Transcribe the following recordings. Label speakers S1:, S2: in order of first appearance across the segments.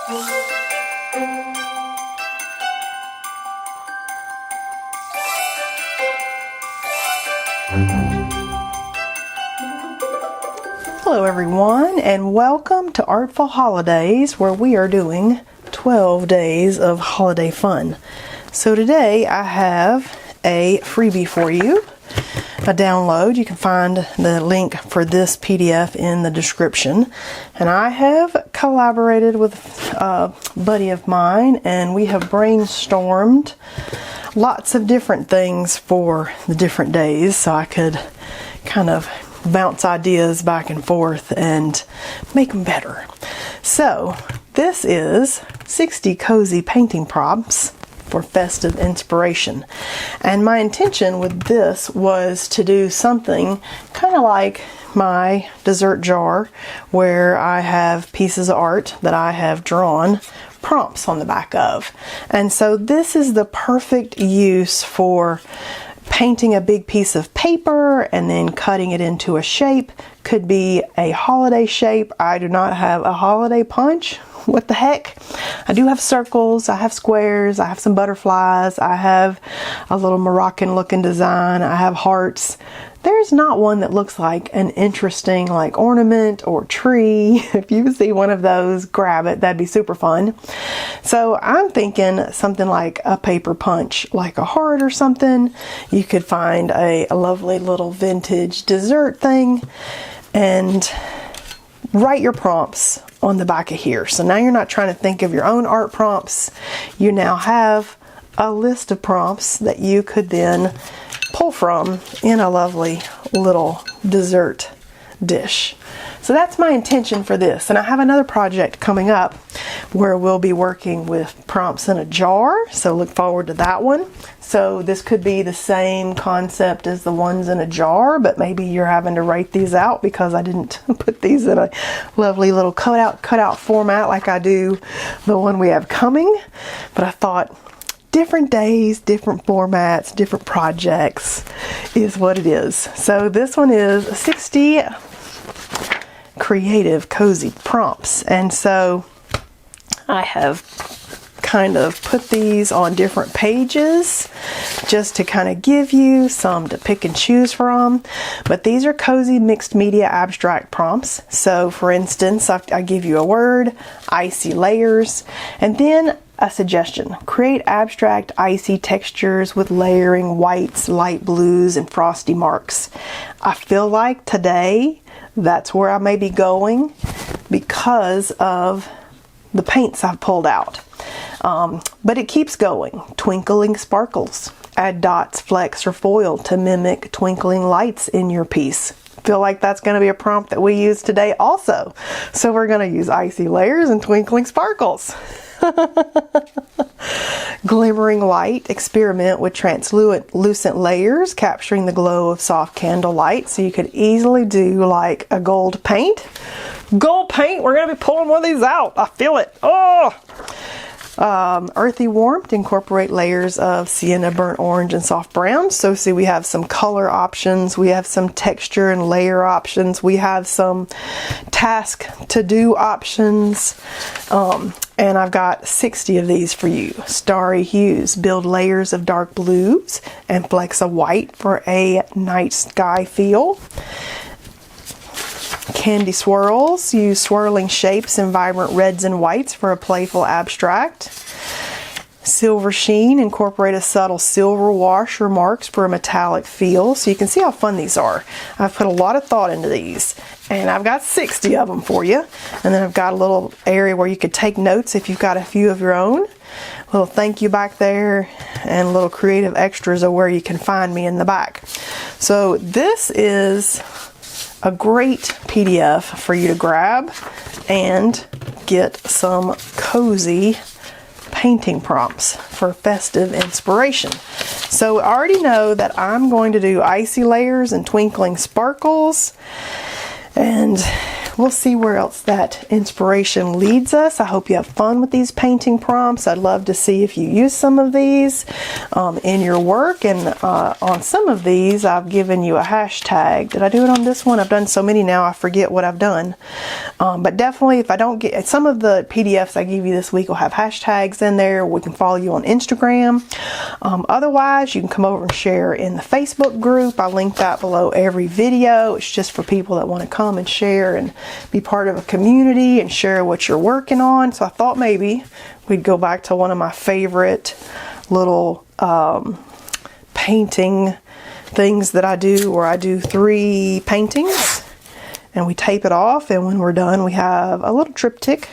S1: Hello everyone, and welcome to Artful Holidays, where we are doing 12 days of holiday fun. So today I have a freebie for you, a download. You can find the link for this PDF in the description. And I have collaborated with a buddy of mine, and we have brainstormed lots of different things for the different days, so I could kind of bounce ideas back and forth and make them better. So this is 60 cozy painting props for festive inspiration. And my intention with this was to do something kind of like my dessert jar, where I have pieces of art that I have drawn prompts on the back of. And so this is the perfect use for painting a big piece of paper and then cutting it into a shape. Could be a holiday shape. I do not have a holiday punch. What the heck? I do have circles, I have squares, I have some butterflies, I have a little Moroccan looking design, I have hearts. There's not one that looks like an interesting like ornament or tree. If you see one of those, grab it. That'd be super fun. So I'm thinking something like a paper punch, like a heart or something. You could find a lovely little vintage dessert thing and write your prompts on the back of here. So now you're not trying to think of your own art prompts. You now have a list of prompts that you could then pull from in a lovely little dessert dish. So that's my intention for this. And I have another project coming up where we'll be working with prompts in a jar. So look forward to that one. So this could be the same concept as the ones in a jar, but maybe you're having to write these out because I didn't put these in a lovely little cutout format like I do the one we have coming. But I thought different days, different formats, different projects is what it is. So this one is 60 creative cozy prompts. And so I have kind of put these on different pages just to kind of give you some to pick and choose from. But these are cozy mixed media abstract prompts. So for instance, I give you a word, icy layers, and then a suggestion: create abstract icy textures with layering whites, light blues, and frosty marks. I feel like today that's where I may be going because of the paints I've pulled out. But it keeps going. Twinkling sparkles. Add dots, flecks, or foil to mimic twinkling lights in your piece. Feel like that's going to be a prompt that we use today also. So we're going to use icy layers and twinkling sparkles. Glimmering light. Experiment with translucent layers, capturing the glow of soft candle light. So you could easily do like a gold paint. Gold paint, we're going to be pulling one of these out. I feel it. Oh! Earthy warmth, incorporate layers of sienna, burnt orange, and soft brown. So see, we have some color options, we have some texture and layer options, we have some task to do options, and I've got 60 of these for you. Starry hues, build layers of dark blues and flecks of white for a night sky feel. Candy swirls, use swirling shapes in vibrant reds and whites for a playful abstract. Silver sheen, incorporate a subtle silver wash or marks for a metallic feel. So you can see how fun these are. I've put a lot of thought into these, and I've got 60 of them for you. And then I've got a little area where you could take notes if you've got a few of your own. A little thank you back there, and little creative extras of where you can find me in the back. So this is a great PDF for you to grab and get some cozy painting prompts for festive inspiration. So I already know that I'm going to do icy layers and twinkling sparkles, and we'll see where else that inspiration leads us. I hope you have fun with these painting prompts. I'd love to see if you use some of these in your work. And on some of these, I've given you a hashtag. Did I do it on this one? I've done so many now, I forget what I've done. But definitely, if I don't get some of the PDFs I give you this week will have hashtags in there. We can follow you on Instagram. Otherwise, you can come over and share in the Facebook group. I link that below every video. It's just for people that want to come and share and be part of a community and share what you're working on. So I thought maybe we'd go back to one of my favorite little painting things that I do, where I do 3 paintings and we tape it off, and when we're done we have a little triptych.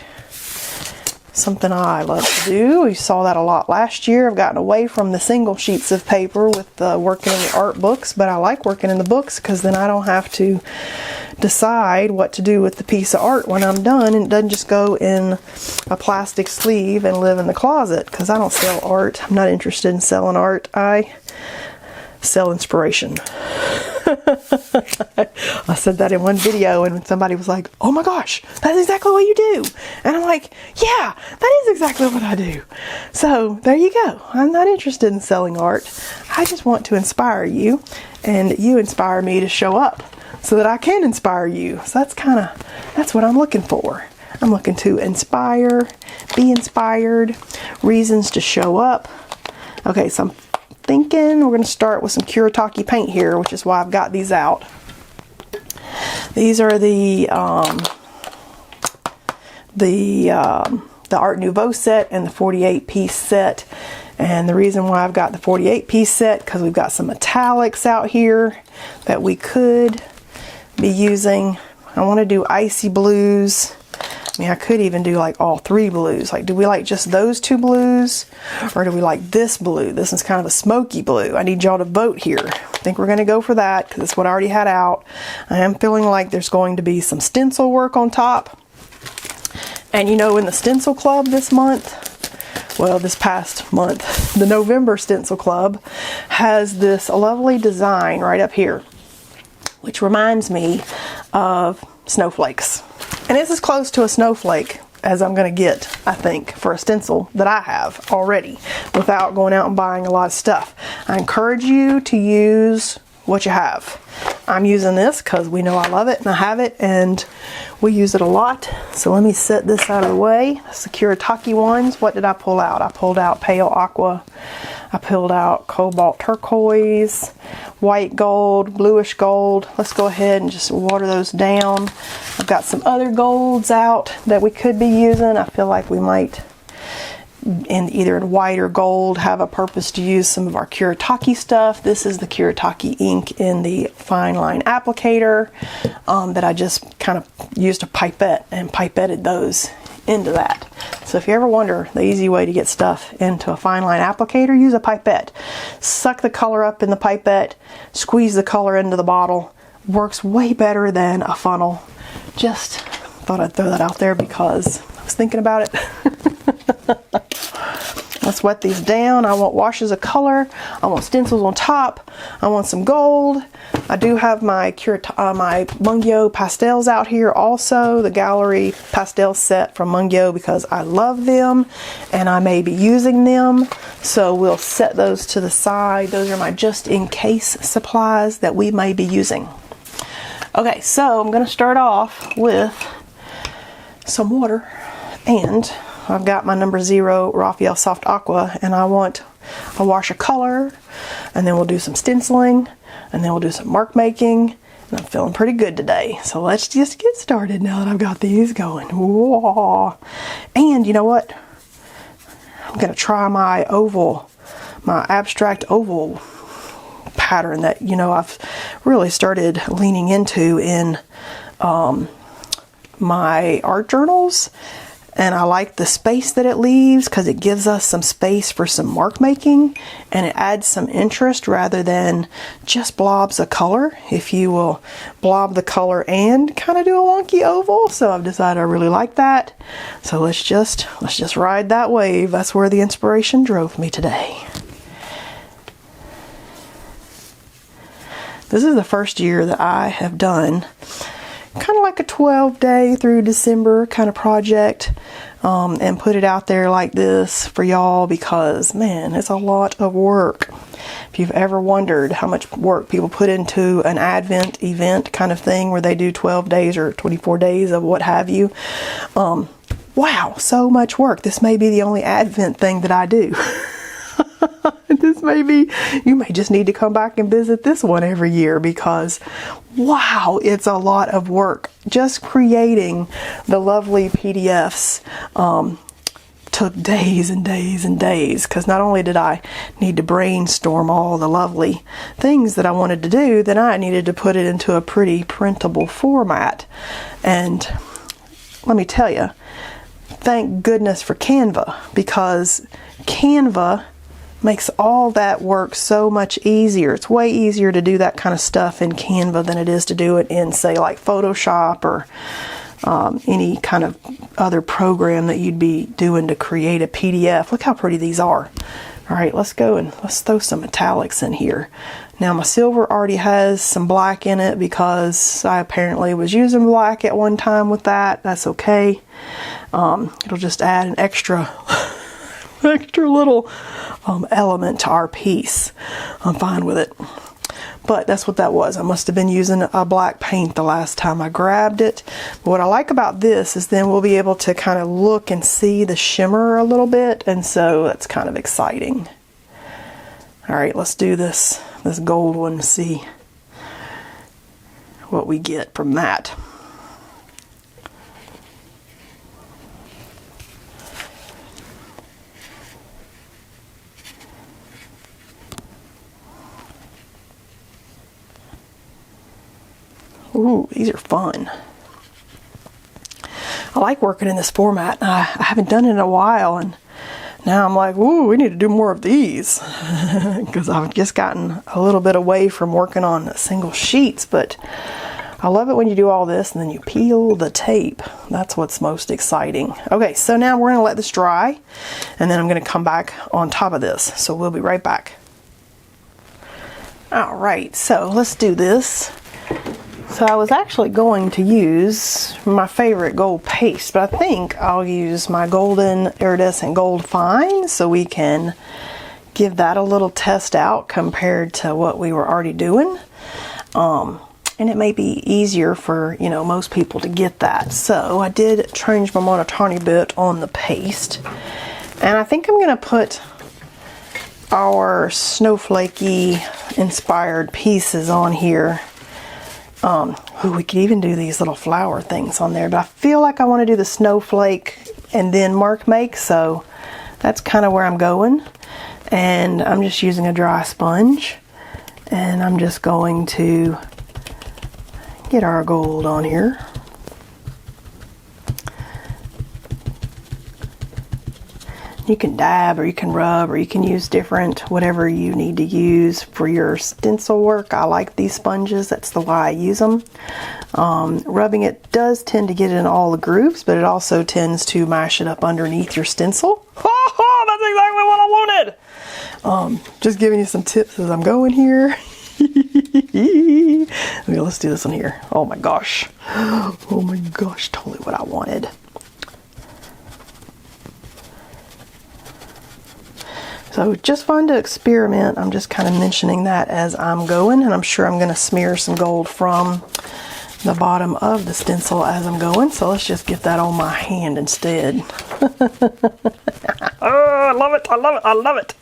S1: Something I love to do. We saw that a lot last year. I've gotten away from the single sheets of paper with working in the art books, but I like working in the books because then I don't have to decide what to do with the piece of art when I'm done, and it doesn't just go in a plastic sleeve and live in the closet, because I don't sell art. I'm not interested in selling art. I sell inspiration. I said that in one video and somebody was like, oh my gosh, that's exactly what you do. And I'm like, yeah, that is exactly what I do. So there you go. I'm not interested in selling art. I just want to inspire you, and you inspire me to show up so that I can inspire you. So that's what I'm looking for. I'm looking to inspire, be inspired, reasons to show up. Okay, so I'm thinking we're going to start with some Kuretake paint here, which is why I've got these out. These are the Art Nouveau set and the 48-piece set. And the reason why I've got the 48-piece set, because we've got some metallics out here that we could be using. I want to do icy blues. I mean, I could even do like all 3 blues. Like, do we like just those 2 blues? Or do we like this blue? This is kind of a smoky blue. I need y'all to vote here. I think we're going to go for that because it's what I already had out. I am feeling like there's going to be some stencil work on top. And you know, in the stencil club this month, well, this past month, the November stencil club has this lovely design right up here, which reminds me of snowflakes. And it's as close to a snowflake as I'm going to get, I think, for a stencil that I have already without going out and buying a lot of stuff. I encourage you to use what you have. I'm using this because we know I love it and I have it and we use it a lot. So let me set this out of the way. That's the Kuretake ones. What did I pull out? I pulled out pale aqua. I pulled out cobalt turquoise, white gold, bluish gold. Let's go ahead and just water those down. I've got some other golds out that we could be using. I feel like we might, either in white or gold, have a purpose to use some of our Kuretake stuff. This is the Kuretake ink in the fine line applicator that I just kind of used a pipette and pipetted those into that. So if you ever wonder the easy way to get stuff into a fine line applicator, use a pipette. Suck the color up in the pipette, squeeze the color into the bottle. Works way better than a funnel. Just thought I'd throw that out there because I was thinking about it. Let's wet these down. I want washes of color. I want stencils on top. I want some gold. I do have my my Mungyo pastels out here also, the gallery pastel set from Mungyo, because I love them and I may be using them. So we'll set those to the side. Those are my just in case supplies that we may be using. Okay, so I'm going to start off with some water, and I've got my number 0 Raphael Soft Aqua, and I want a wash of color, and then we'll do some stenciling, and then we'll do some mark making, and I'm feeling pretty good today. So let's just get started now that I've got these going. Whoa. And you know what? I'm going to try my oval, my abstract oval pattern that, you know, I've really started leaning into in my art journals. And I like the space that it leaves because it gives us some space for some mark making, and it adds some interest rather than just blobs of color. If you will blob the color and kind of do a wonky oval. So I've decided I really like that. So let's just ride that wave. That's where the inspiration drove me today. This is the first year that I have done kind of like a 12-day through December kind of project, and put it out there like this for y'all because, man, it's a lot of work. If you've ever wondered how much work people put into an Advent event kind of thing where they do 12 days or 24 days of what have you, wow, so much work. This may be the only Advent thing that I do. This may be, you may just need to come back and visit this one every year because, wow, it's a lot of work. Just creating the lovely PDFs took days and days and days, because not only did I need to brainstorm all the lovely things that I wanted to do, then I needed to put it into a pretty printable format. And let me tell you, thank goodness for Canva, because Canva makes all that work so much easier. It's way easier to do that kind of stuff in Canva than it is to do it in, say, like Photoshop or any kind of other program that you'd be doing to create a PDF. Look how pretty these are. All right, let's go and let's throw some metallics in here. Now my silver already has some black in it because I apparently was using black at one time with that. That's okay. It'll just add an extra little element to our piece. I'm fine with it. But that's what that was. I must have been using a black paint the last time I grabbed it. But what I like about this is then we'll be able to kind of look and see the shimmer a little bit, and so that's kind of exciting. All right, let's do this gold one and see what we get from that. Ooh, these are fun. I like working in this format. I haven't done it in a while, and now I'm like, ooh, we need to do more of these because I've just gotten a little bit away from working on single sheets. But I love it when you do all this and then you peel the tape. That's what's most exciting. Okay, so now we're going to let this dry, and then I'm going to come back on top of this. So we'll be right back. All right, so let's do this. So I was actually going to use my favorite gold paste, but I think I'll use my golden iridescent gold fine so we can give that a little test out compared to what we were already doing. And it may be easier for, you know, most people to get that. So I did change my mind a tiny bit on the paste. And I think I'm going to put our snowflakey inspired pieces on here. Ooh, we could even do these little flower things on there, but I feel like I want to do the snowflake and then mark make, so that's kind of where I'm going. And I'm just using a dry sponge, and I'm just going to get our gold on here. You can dab, or you can rub, or you can use different, whatever you need to use for your stencil work. I like these sponges, that's the why I use them. Rubbing it does tend to get in all the grooves, but it also tends to mash it up underneath your stencil. Oh, that's exactly what I wanted! Just giving you some tips as I'm going here. Okay, let's do this one here. Oh my gosh. Oh my gosh, totally what I wanted. So just fun to experiment. I'm just kind of mentioning that as I'm going, and I'm sure I'm going to smear some gold from the bottom of the stencil as I'm going. So let's just get that on my hand instead. Oh, I love it, I love it, I love it.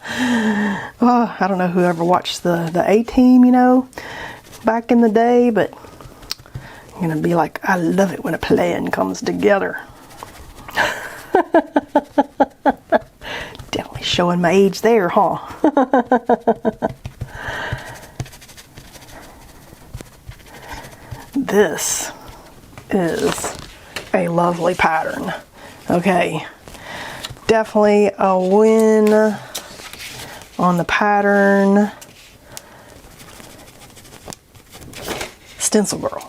S1: Oh, I don't know who ever watched the A-Team, you know, back in the day, but I'm going to be like, I love it when a plan comes together. Definitely showing my age there, huh? This is a lovely pattern. Okay, definitely a win on the pattern. Stencil girl.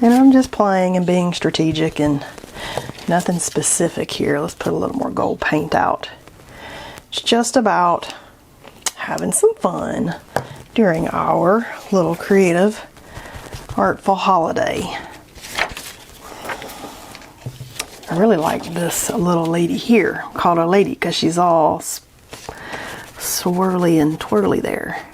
S1: And I'm just playing and being strategic and nothing specific here. Let's put a little more gold paint out. It's just about having some fun during our little creative, artful holiday. I really like this little lady here. I call her lady because she's all swirly and twirly there.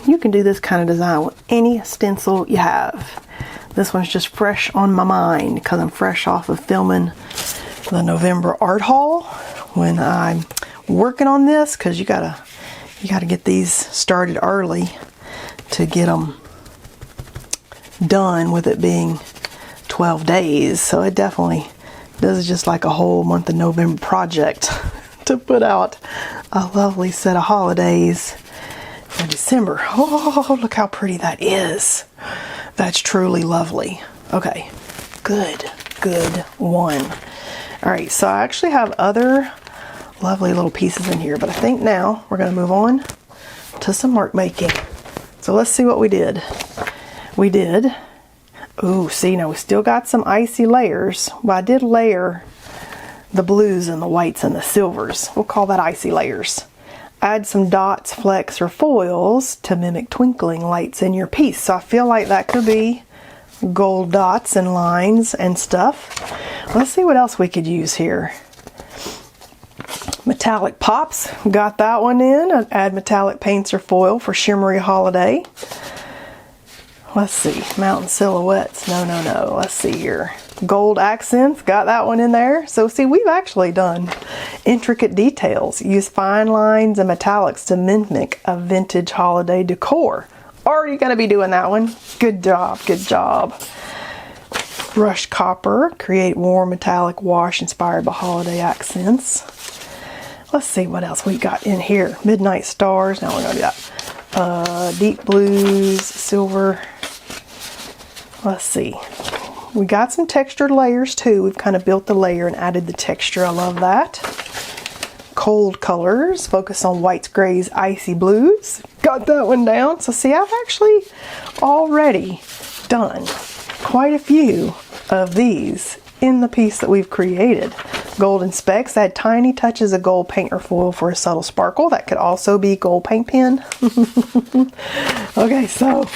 S1: You can do this kind of design with any stencil you have. This one's just fresh on my mind because I'm fresh off of filming the November art haul when I'm working on this, because you gotta get these started early to get them done with it being 12 days. So it definitely does just like a whole month of November project to put out a lovely set of holidays for December. Oh, look how pretty that is. That's truly lovely. Okay, good one. All right, so I actually have other lovely little pieces in here, but I think now we're going to move on to some mark making. So let's see what we did. Ooh, see, now we still got some icy layers. Well, I did layer the blues and the whites and the silvers. We'll call that icy layers. Add some dots, flecks, or foils to mimic twinkling lights in your piece. So I feel like that could be gold dots and lines and stuff. Let's see what else we could use here. Metallic pops, got that one in. Add metallic paints or foil for shimmery holiday. Let's see, mountain silhouettes, no. Let's see here. Gold accents, got that one in there. So see, we've actually done intricate details. Use fine lines and metallics to mimic a vintage holiday decor. Already gonna be doing that one. Good job, good job. Brushed copper, create warm metallic wash inspired by holiday accents. Let's see what else we got in here. Midnight stars, now we're gonna do that. Deep blues, silver. Let's see. We got some textured layers too. We've kind of built the layer and added the texture. I love that. Cold colors, focus on whites, grays, icy blues. Got that one down. So see, I've actually already done quite a few of these in the piece that we've created. Golden specks, add tiny touches of gold paint or foil for a subtle sparkle. That could also be gold paint pen. Okay, so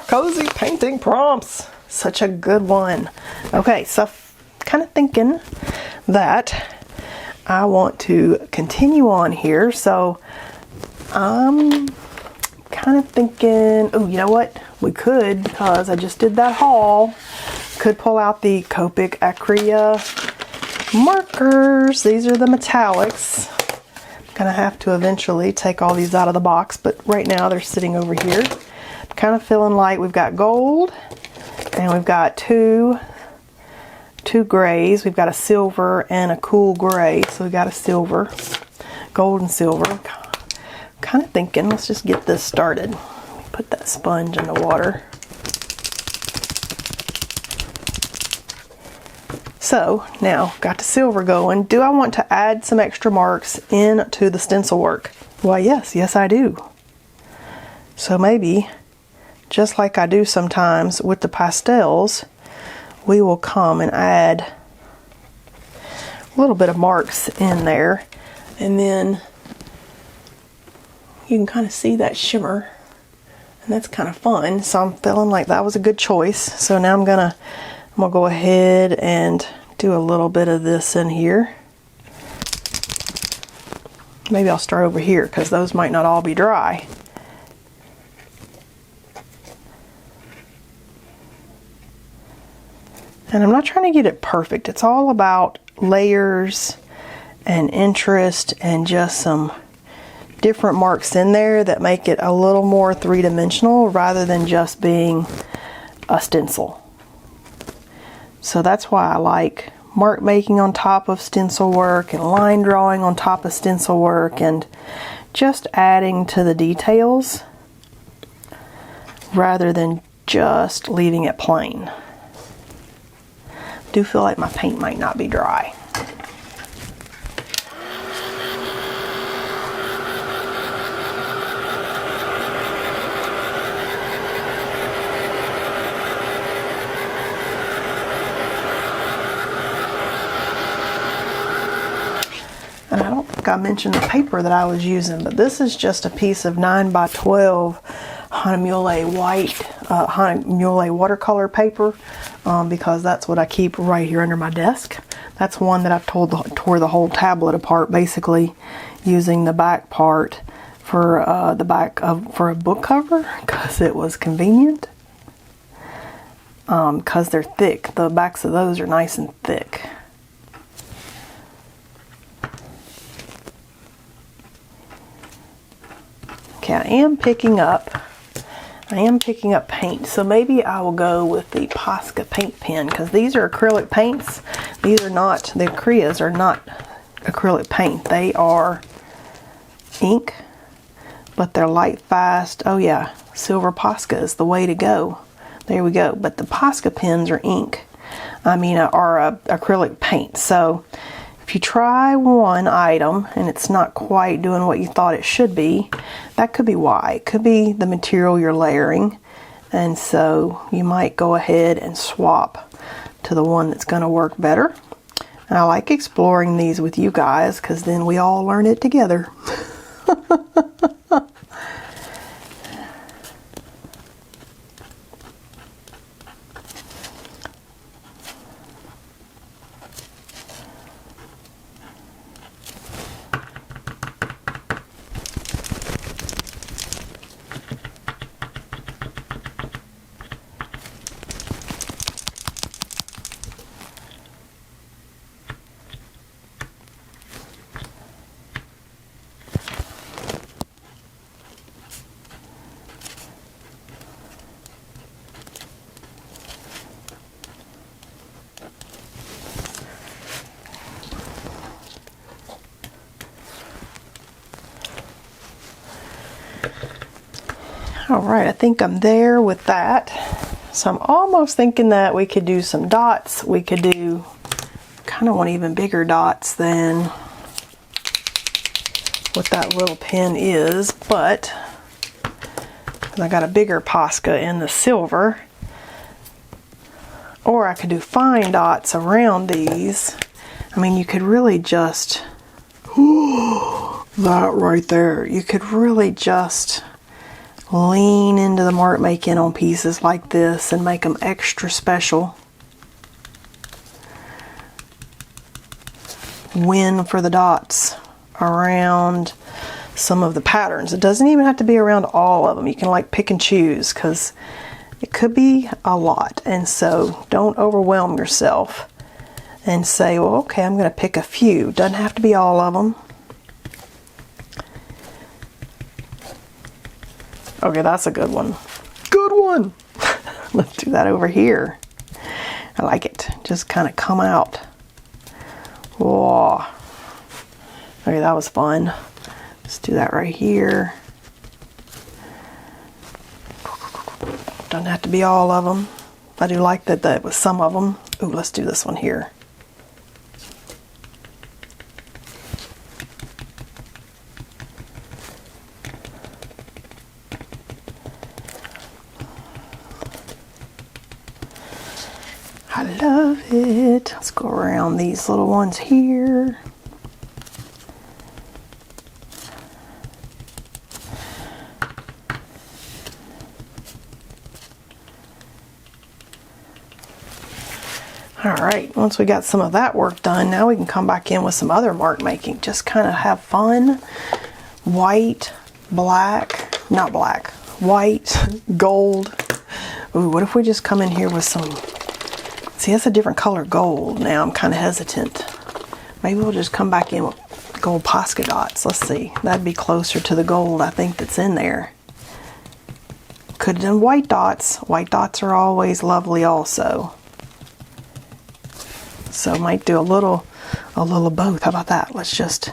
S1: cozy painting prompts. Such a good one. Okay, so kind of thinking that I want to continue on here. So I'm kind of thinking, oh, you know what? We could, because I just did that haul, could pull out the Copic Acrylic markers. These are the metallics. I'm gonna have to eventually take all these out of the box, but right now they're sitting over here. I'm kind of feeling like we've got gold and we've got two grays. We've got a silver and a cool gray. So we got a silver, gold and silver. Kind of thinking, let's just get this started. Put that sponge in the water. So now got the silver going. Do I want to add some extra marks into the stencil work? Why, yes I do. So maybe, just like I do sometimes with the pastels, we will come and add a little bit of marks in there, and then you can kind of see that shimmer, and that's kind of fun. So I'm feeling like that was a good choice. So now I'm gonna go ahead and do a little bit of this in here. Maybe I'll start over here because those might not all be dry. And I'm not trying to get it perfect. It's all about layers and interest and just some different marks in there that make it a little more three-dimensional rather than just being a stencil. So that's why I like mark making on top of stencil work and line drawing on top of stencil work and just adding to the details rather than just leaving it plain. I do feel like my paint might not be dry. And I don't think I mentioned the paper that I was using, but this is just a piece of 9x12 Hahnemühle white, Hahnemühle watercolor paper, because that's what I keep right here under my desk. That's one that I've tore the whole tablet apart, basically using the back part for for a book cover, because it was convenient. Because they're thick. The backs of those are nice and thick. Okay, I am picking up paint, so maybe I will go with the Posca paint pen, because these are acrylic paints. These are not, the Krias are not acrylic paint. They are ink, but they're light fast. Oh yeah, silver Posca is the way to go. There we go. But the Posca pens are ink. Are acrylic paint. So if you try one item and it's not quite doing what you thought it should be, that could be why. It could be the material you're layering. And so you might go ahead and swap to the one that's going to work better. And I like exploring these with you guys, because then we all learn it together. Alright, I think I'm there with that. So I'm almost thinking that we could do some dots. We could do, kind of want even bigger dots than what that little pen is, but I got a bigger Posca in the silver. Or I could do fine dots around these. I mean, you could really just, that right there, you could really just lean into the mark making on pieces like this and make them extra special. Win for the dots around some of the patterns. It doesn't even have to be around all of them. You can like pick and choose, because it could be a lot. And so don't overwhelm yourself and say, well, okay, I'm going to pick a few. Doesn't have to be all of them. Okay, that's a good one. Good one! Let's do that over here. I like it. Just kind of come out. Whoa. Okay, that was fun. Let's do that right here. Doesn't have to be all of them. I do like that with some of them. Ooh, let's do this one here. I love it. Let's go around these little ones here. Alright, once we got some of that work done, now we can come back in with some other mark making. Just kind of have fun. White, black, not black, white, gold. Ooh, what if we just come in here with some, see, that's a different color gold. Now I'm kind of hesitant. Maybe we'll just come back in with gold Posca dots. Let's see, that'd be closer to the gold I think that's in there. Could have done white dots. White dots are always lovely also. So might do a little of both. How about that? Let's just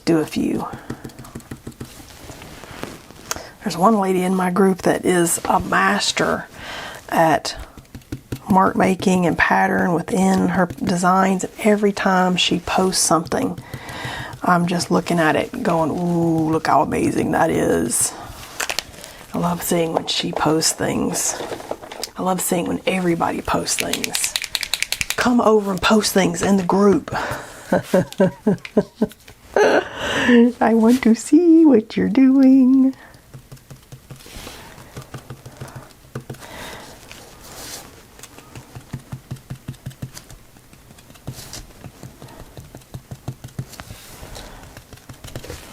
S1: do a few. There's one lady in my group that is a master at mark making and pattern within her designs. Every time she posts something, I'm just looking at it going, ooh, look how amazing that is. I love seeing when she posts things. I love seeing when everybody posts things. Come over and post things in the group. I want to see what you're doing.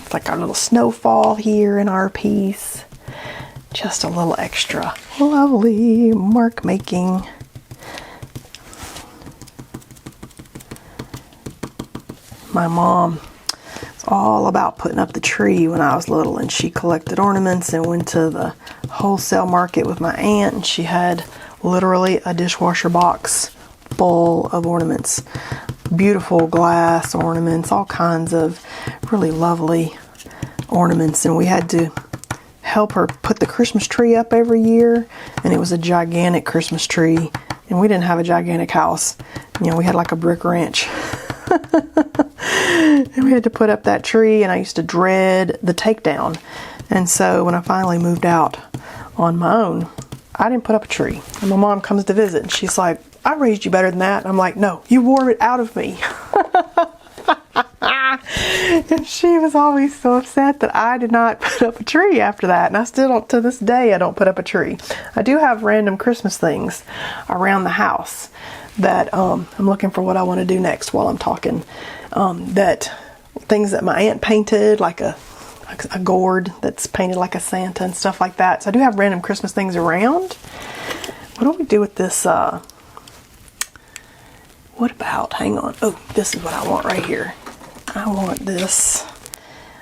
S1: It's like our little snowfall here in our piece. Just a little extra lovely mark making. My mom was all about putting up the tree when I was little, and she collected ornaments and went to the wholesale market with my aunt, and she had literally a dishwasher box full of ornaments. Beautiful glass ornaments, all kinds of really lovely ornaments, and we had to help her put the Christmas tree up every year, and it was a gigantic Christmas tree, and we didn't have a gigantic house. You know, we had like a brick ranch. And we had to put up that tree, and I used to dread the takedown. And so when I finally moved out on my own, I didn't put up a tree. And my mom comes to visit, and she's like, I raised you better than that. And I'm like, no, you wore it out of me. And she was always so upset that I did not put up a tree after that. And I still don't, to this day, I don't put up a tree. I do have random Christmas things around the house that I'm looking for what I want to do next while I'm talking. That things that my aunt painted, like a gourd that's painted like a Santa and stuff like that. So I do have random Christmas things around. What do we do with this? What about, hang on. Oh, this is what I want right here. I want this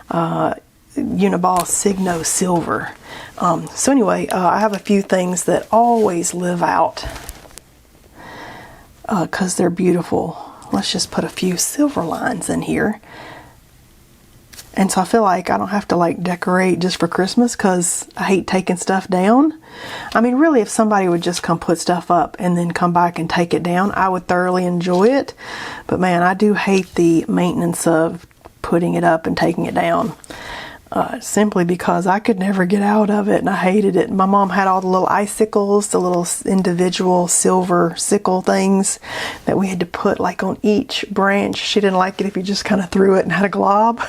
S1: Uniball Signo Silver. So anyway, I have a few things that always live out because they're beautiful. Let's just put a few silver lines in here. And so I feel like I don't have to like decorate just for Christmas because I hate taking stuff down. I mean, really, if somebody would just come put stuff up and then come back and take it down, I would thoroughly enjoy it. But man, I do hate the maintenance of putting it up and taking it down. Simply because I could never get out of it and I hated it. My mom had all the little icicles, the little individual silver sickle things that we had to put like on each branch. She didn't like it if you just kind of threw it and had a glob.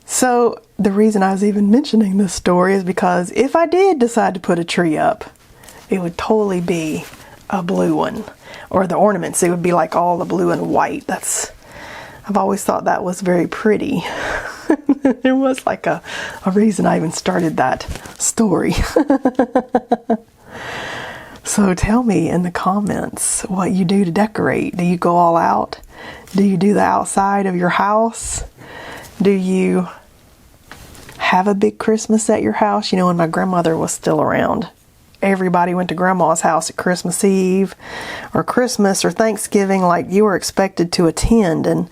S1: So the reason I was even mentioning this story is because if I did decide to put a tree up, it would totally be a blue one. Or the ornaments, it would be like all the blue and white. I've always thought that was very pretty. There was like a reason I even started that story. So tell me in the comments what you do to decorate. Do you go all out? Do you do the outside of your house? Do you have a big Christmas at your house? You know, when my grandmother was still around, everybody went to Grandma's house at Christmas Eve or Christmas or Thanksgiving. Like, you were expected to attend, and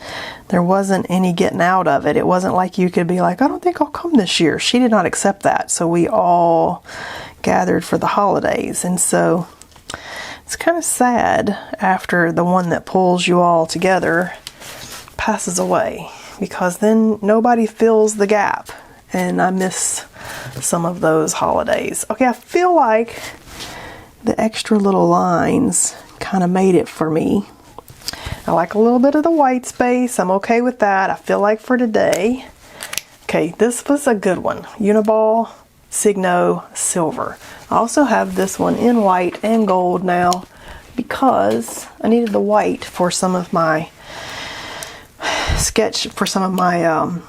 S1: there wasn't any getting out of it. It wasn't like you could be like, I don't think I'll come this year. She did not accept that. So we all gathered for the holidays. And so it's kind of sad after the one that pulls you all together passes away, because then nobody fills the gap. And I miss some of those holidays. Okay, I feel like the extra little lines kind of made it for me. I like a little bit of the white space. I'm okay with that. I feel like for today. Okay, this was a good one. Uniball Signo Silver. I also have this one in white and gold now because I needed the white for some of my sketch, for some of my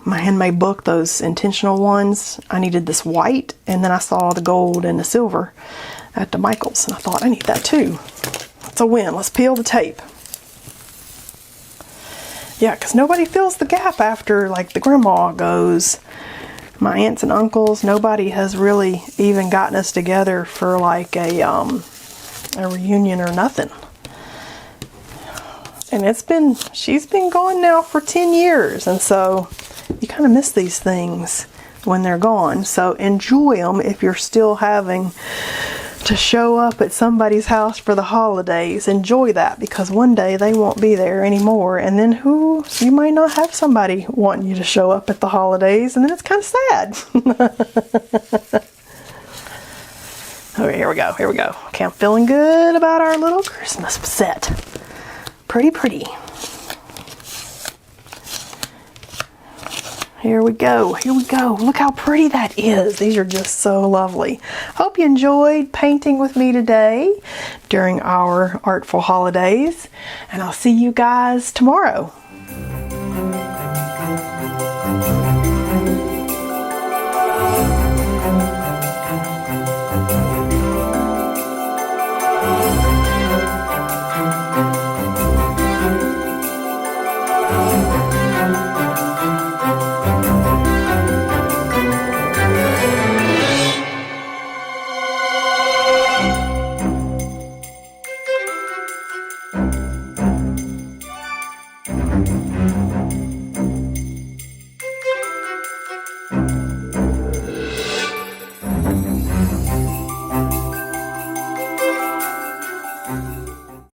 S1: my handmade book, those intentional ones. I needed this white, and then I saw the gold and the silver at the Michaels, and I thought, I need that too. It's a win. Let's peel the tape. Yeah, because nobody fills the gap after, like, the grandma goes. My aunts and uncles, nobody has really even gotten us together for, like, a reunion or nothing. And she's been gone now for 10 years, and so you kind of miss these things when they're gone. So enjoy them if you're still having to show up at somebody's house for the holidays. Enjoy that, because one day they won't be there anymore, and then you might not have somebody wanting you to show up at the holidays, and then it's kind of sad. Okay, here we go, here we go. Okay, I'm feeling good about our little Christmas set. Pretty pretty. Here we go, here we go. Look how pretty that is. These are just so lovely. Hope you enjoyed painting with me today during our Artful holidays, and I'll see you guys tomorrow.